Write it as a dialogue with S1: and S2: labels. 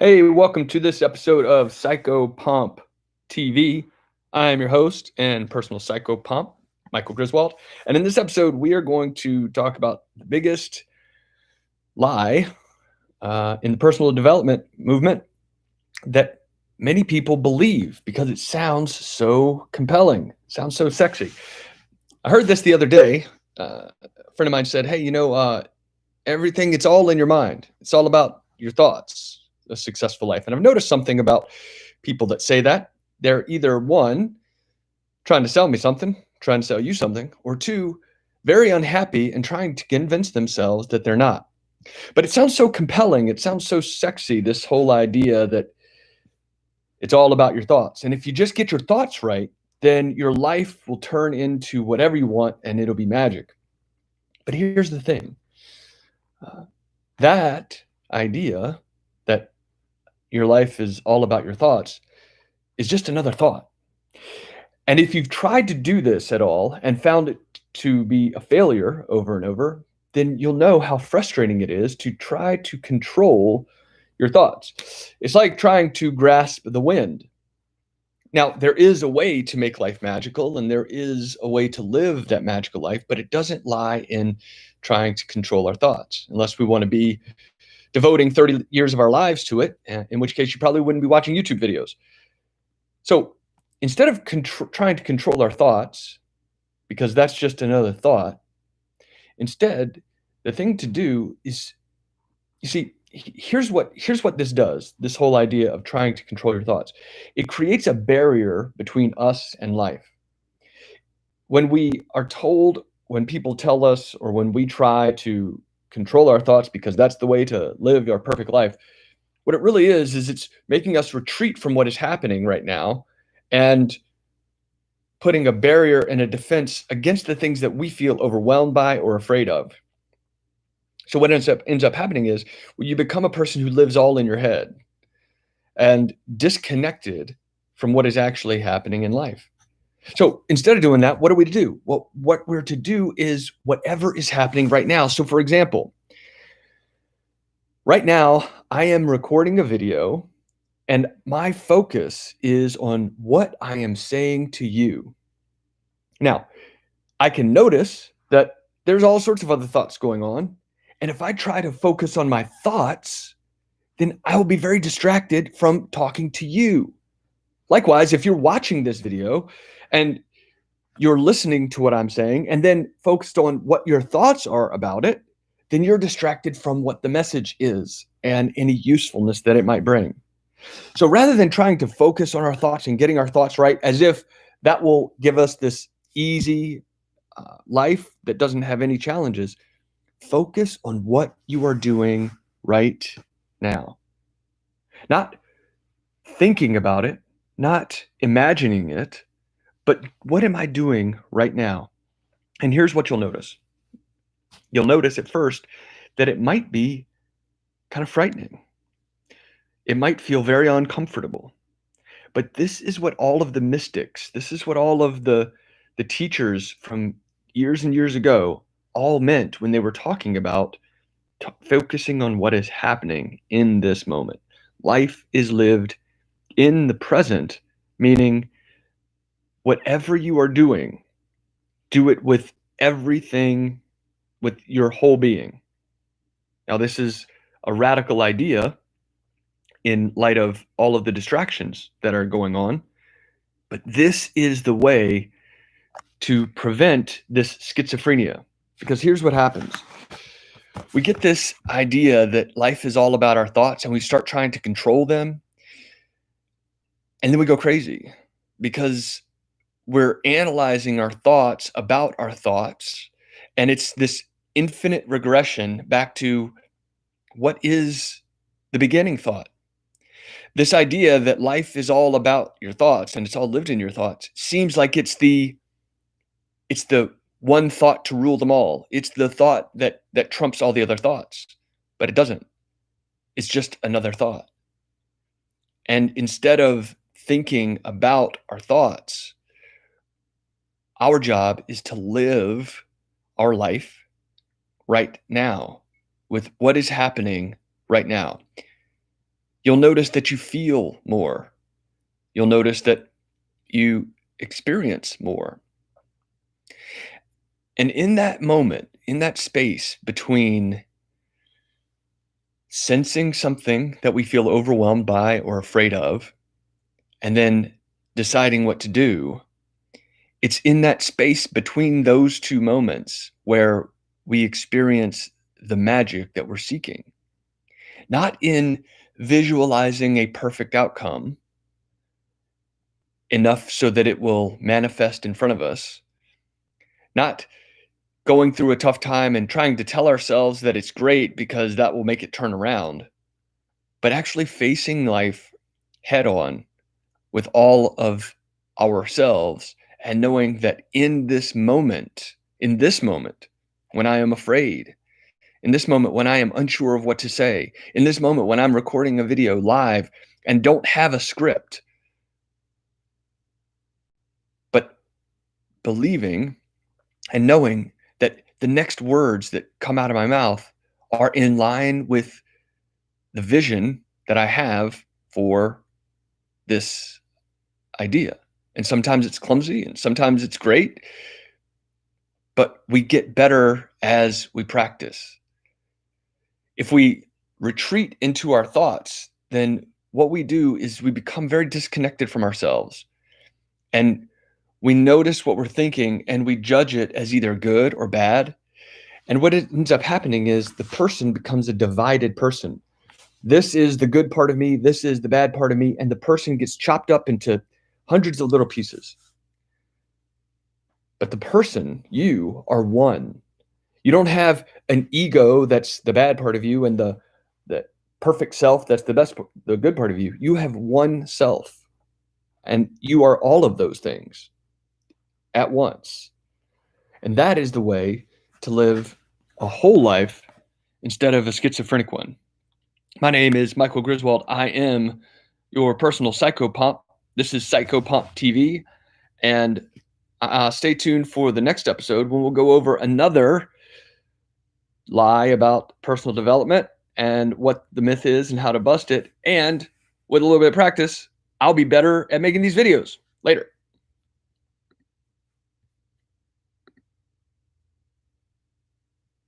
S1: Hey, welcome to this episode of Psycho Pump TV. I am your host and personal psycho pump, Michael Griswold. And in this episode, we are going to talk about the biggest lie in the personal development movement that many people believe because it sounds so compelling, sounds so sexy. I heard this the other day. A friend of mine said, "Hey, everything, it's all in your mind. It's all about your thoughts, a successful life." And I've noticed something about people that say that. They're either one, trying to sell me something, trying to sell you something, or two, very unhappy and trying to convince themselves that they're not. But it sounds so compelling. It sounds so sexy, this whole idea that it's all about your thoughts. And if you just get your thoughts right, then your life will turn into whatever you want and it'll be magic. But here's the thing uh, that idea that your life is all about your thoughts is just another thought. And if you've tried to do this at all and found it to be a failure over and over, then you'll know how frustrating it is to try to control your thoughts. It's like trying to grasp the wind. Now, there is a way to make life magical and there is a way to live that magical life, but it doesn't lie in trying to control our thoughts unless we want to be devoting 30 years of our lives to it, in which case you probably wouldn't be watching YouTube videos. So instead of trying to control our thoughts, because that's just another thought, instead, the thing to do is, you see, here's what this does. This whole idea of trying to control your thoughts, it creates a barrier between us and life. When we are told, when people tell us, or when we try to control our thoughts because that's the way to live our perfect life, what it really is it's making us retreat from what is happening right now and putting a barrier and a defense against the things that we feel overwhelmed by or afraid of. So what ends up happening is, well, you become a person who lives all in your head and disconnected from what is actually happening in life. So instead of doing that, what are we to do? Well, what we're to do is whatever is happening right now. So for example, right now I am recording a video and my focus is on what I am saying to you. Now, I can notice that there's all sorts of other thoughts going on. And if I try to focus on my thoughts, then I will be very distracted from talking to you. Likewise, if you're watching this video and you're listening to what I'm saying and then focused on what your thoughts are about it, then you're distracted from what the message is and any usefulness that it might bring. So rather than trying to focus on our thoughts and getting our thoughts right, as if that will give us this easy life that doesn't have any challenges, focus on what you are doing right now. Not thinking about it, not imagining it, but what am I doing right now? And here's what you'll notice. You'll notice at first that it might be kind of frightening. It might feel very uncomfortable. But this is what all of the mystics, this is what all of the teachers from years and years ago all meant when they were talking about focusing on what is happening in this moment. Life is lived in the present, meaning whatever you are doing, do it with everything, with your whole being. Now, this is a radical idea in light of all of the distractions that are going on, but this is the way to prevent this schizophrenia. Because here's what happens. We get this idea that life is all about our thoughts and we start trying to control them. And then we go crazy because we're analyzing our thoughts about our thoughts. And it's this infinite regression back to what is the beginning thought. This idea that life is all about your thoughts and it's all lived in your thoughts seems like it's the one thought to rule them all. It's the thought that trumps all the other thoughts, but it doesn't. It's just another thought. And instead of thinking about our thoughts, our job is to live our life right now with what is happening right now. You'll notice that you feel more. You'll notice that you experience more. And in that moment, in that space between sensing something that we feel overwhelmed by or afraid of, and then deciding what to do, it's in that space between those two moments where we experience the magic that we're seeking. Not in visualizing a perfect outcome enough so that it will manifest in front of us, not going through a tough time and trying to tell ourselves that it's great because that will make it turn around, but actually facing life head on with all of ourselves and knowing that in this moment, when I am afraid, in this moment when I am unsure of what to say, in this moment when I'm recording a video live and don't have a script, but believing and knowing that the next words that come out of my mouth are in line with the vision that I have for this idea. And sometimes it's clumsy and sometimes it's great, but we get better as we practice. If we retreat into our thoughts, then what we do is we become very disconnected from ourselves. And we notice what we're thinking and we judge it as either good or bad. And what it ends up happening is the person becomes a divided person. This is the good part of me, this is the bad part of me, and the person gets chopped up into hundreds of little pieces. But the person, you, are one. You don't have an ego that's the bad part of you and the perfect self that's the good part of you. You have one self, and you are all of those things at once. And that is the way to live a whole life instead of a schizophrenic one. My name is Michael Griswold. I am your personal psychopomp. This is Psychopomp TV, and stay tuned for the next episode when we'll go over another lie about personal development and what the myth is and how to bust it. And with a little bit of practice, I'll be better at making these videos later.